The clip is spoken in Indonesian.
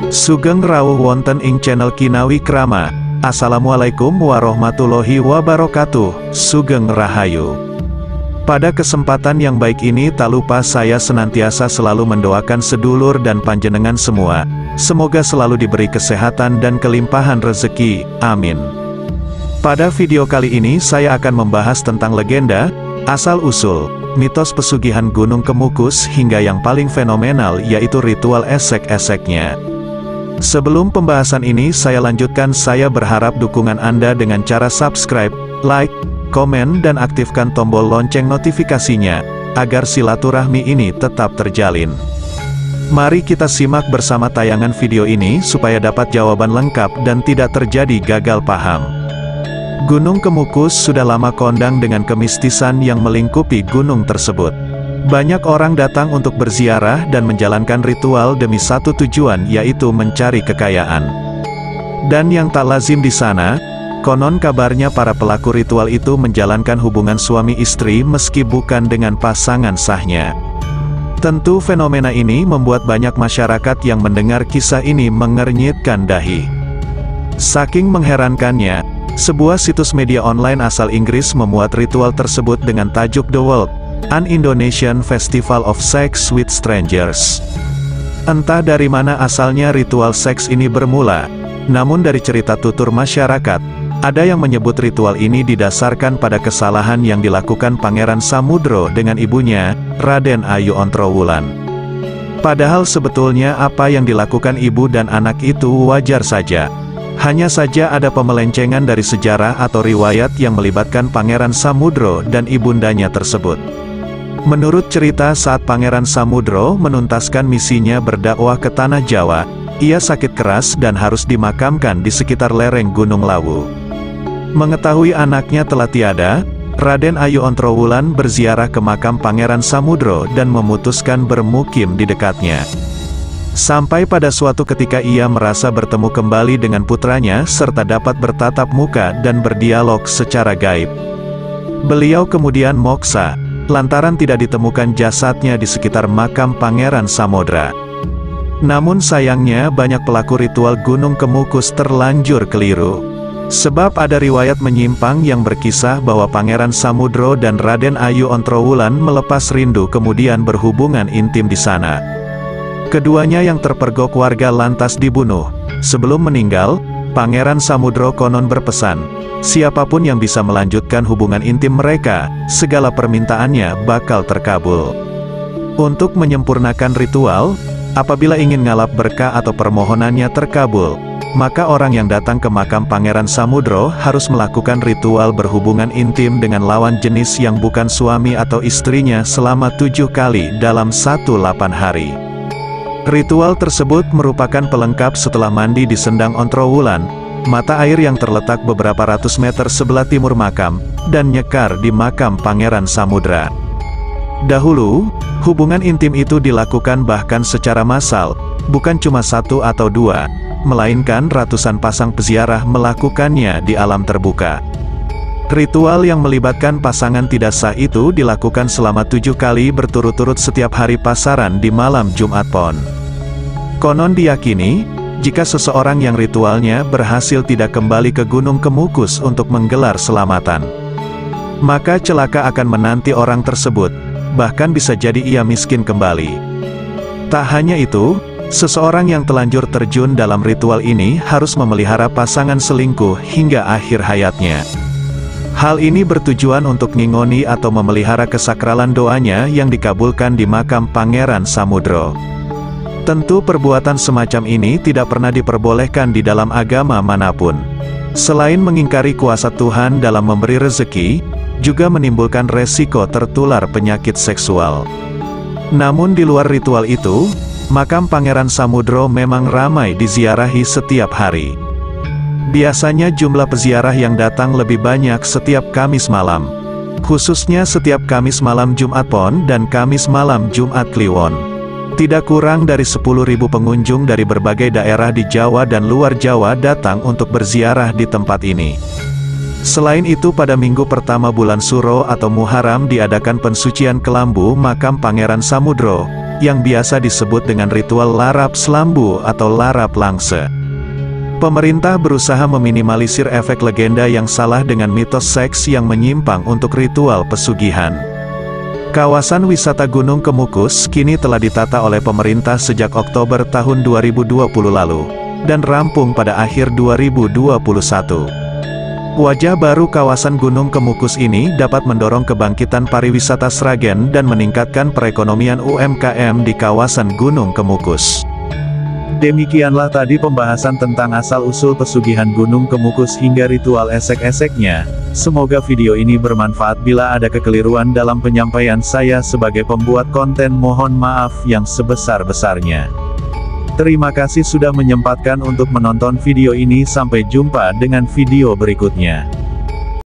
Sugeng rawuh wonten ing channel Kinawi Krama. Assalamualaikum warahmatullahi wabarakatuh. Sugeng Rahayu. Pada kesempatan yang baik ini tak lupa saya senantiasa selalu mendoakan sedulur dan panjenengan semua. Semoga selalu diberi kesehatan dan kelimpahan rezeki. Amin. Pada video kali ini saya akan membahas tentang legenda, asal-usul, mitos pesugihan Gunung Kemukus hingga yang paling fenomenal yaitu ritual esek-eseknya. Sebelum pembahasan ini saya lanjutkan, saya berharap dukungan Anda dengan cara subscribe, like, komen dan aktifkan tombol lonceng notifikasinya, agar silaturahmi ini tetap terjalin. Mari kita simak bersama tayangan video ini supaya dapat jawaban lengkap dan tidak terjadi gagal paham. Gunung Kemukus sudah lama kondang dengan kemistisan yang melingkupi gunung tersebut. Banyak orang datang untuk berziarah dan menjalankan ritual demi satu tujuan, yaitu mencari kekayaan. Dan yang tak lazim di sana, konon kabarnya para pelaku ritual itu menjalankan hubungan suami istri meski bukan dengan pasangan sahnya. Tentu fenomena ini membuat banyak masyarakat yang mendengar kisah ini mengernyitkan dahi. Saking mengherankannya, sebuah situs media online asal Inggris memuat ritual tersebut dengan tajuk The World, An Indonesian Festival of Sex with Strangers. Entah dari mana asalnya ritual seks ini bermula, namun dari cerita tutur masyarakat, ada yang menyebut ritual ini didasarkan pada kesalahan yang dilakukan Pangeran Samudro dengan ibunya, Raden Ayu Ontrowulan. Padahal sebetulnya apa yang dilakukan ibu dan anak itu wajar saja. Hanya saja ada pemelencengan dari sejarah atau riwayat yang melibatkan Pangeran Samudro dan ibundanya tersebut. Menurut cerita, saat Pangeran Samudro menuntaskan misinya berdakwah ke tanah Jawa, ia sakit keras dan harus dimakamkan di sekitar lereng Gunung Lawu. Mengetahui anaknya telah tiada, Raden Ayu Ontrowulan berziarah ke makam Pangeran Samudro dan memutuskan bermukim di dekatnya. Sampai pada suatu ketika ia merasa bertemu kembali dengan putranya serta dapat bertatap muka dan berdialog secara gaib. Beliau kemudian moksa lantaran tidak ditemukan jasadnya di sekitar makam Pangeran Samodra. Namun sayangnya banyak pelaku ritual Gunung Kemukus terlanjur keliru. Sebab ada riwayat menyimpang yang berkisah bahwa Pangeran Samudro dan Raden Ayu Ontrowulan melepas rindu kemudian berhubungan intim di sana. Keduanya yang terpergok warga lantas dibunuh. Sebelum meninggal, Pangeran Samudro konon berpesan, siapapun yang bisa melanjutkan hubungan intim mereka, segala permintaannya bakal terkabul. Untuk menyempurnakan ritual, apabila ingin ngalap berkah atau permohonannya terkabul, maka orang yang datang ke makam Pangeran Samudro harus melakukan ritual berhubungan intim dengan lawan jenis yang bukan suami atau istrinya selama 7 kali dalam 18 hari. Ritual tersebut merupakan pelengkap setelah mandi di Sendang Ontrowulan, mata air yang terletak beberapa ratus meter sebelah timur makam, dan nyekar di makam Pangeran Samudra. Dahulu, hubungan intim itu dilakukan bahkan secara massal, bukan cuma 1 atau 2, melainkan ratusan pasang peziarah melakukannya di alam terbuka. Ritual yang melibatkan pasangan tidak sah itu dilakukan selama 7 kali berturut-turut setiap hari pasaran di malam Jumat Pon. Konon diyakini, jika seseorang yang ritualnya berhasil tidak kembali ke Gunung Kemukus untuk menggelar selamatan, maka celaka akan menanti orang tersebut, bahkan bisa jadi ia miskin kembali. Tak hanya itu, seseorang yang telanjur terjun dalam ritual ini harus memelihara pasangan selingkuh hingga akhir hayatnya. Hal ini bertujuan untuk ngingoni atau memelihara kesakralan doanya yang dikabulkan di makam Pangeran Samudro. Tentu perbuatan semacam ini tidak pernah diperbolehkan di dalam agama manapun. Selain mengingkari kuasa Tuhan dalam memberi rezeki, juga menimbulkan resiko tertular penyakit seksual. Namun di luar ritual itu, makam Pangeran Samudro memang ramai diziarahi setiap hari. Biasanya jumlah peziarah yang datang lebih banyak setiap Kamis malam. Khususnya setiap Kamis malam Jumat Pon dan Kamis malam Jumat Kliwon. Tidak kurang dari 10.000 pengunjung dari berbagai daerah di Jawa dan luar Jawa datang untuk berziarah di tempat ini. Selain itu pada minggu pertama bulan Suro atau Muharram diadakan pensucian kelambu makam Pangeran Samudro, yang biasa disebut dengan ritual larap selambu atau larap langse. Pemerintah berusaha meminimalisir efek legenda yang salah dengan mitos seks yang menyimpang untuk ritual pesugihan. Kawasan wisata Gunung Kemukus kini telah ditata oleh pemerintah sejak Oktober tahun 2020 lalu, dan rampung pada akhir 2021. Wajah baru kawasan Gunung Kemukus ini dapat mendorong kebangkitan pariwisata Sragen dan meningkatkan perekonomian UMKM di kawasan Gunung Kemukus. Demikianlah tadi pembahasan tentang asal-usul pesugihan Gunung Kemukus hingga ritual esek-eseknya. Semoga video ini bermanfaat. Bila ada kekeliruan dalam penyampaian saya sebagai pembuat konten, mohon maaf yang sebesar-besarnya. Terima kasih sudah menyempatkan untuk menonton video ini. Sampai jumpa dengan video berikutnya.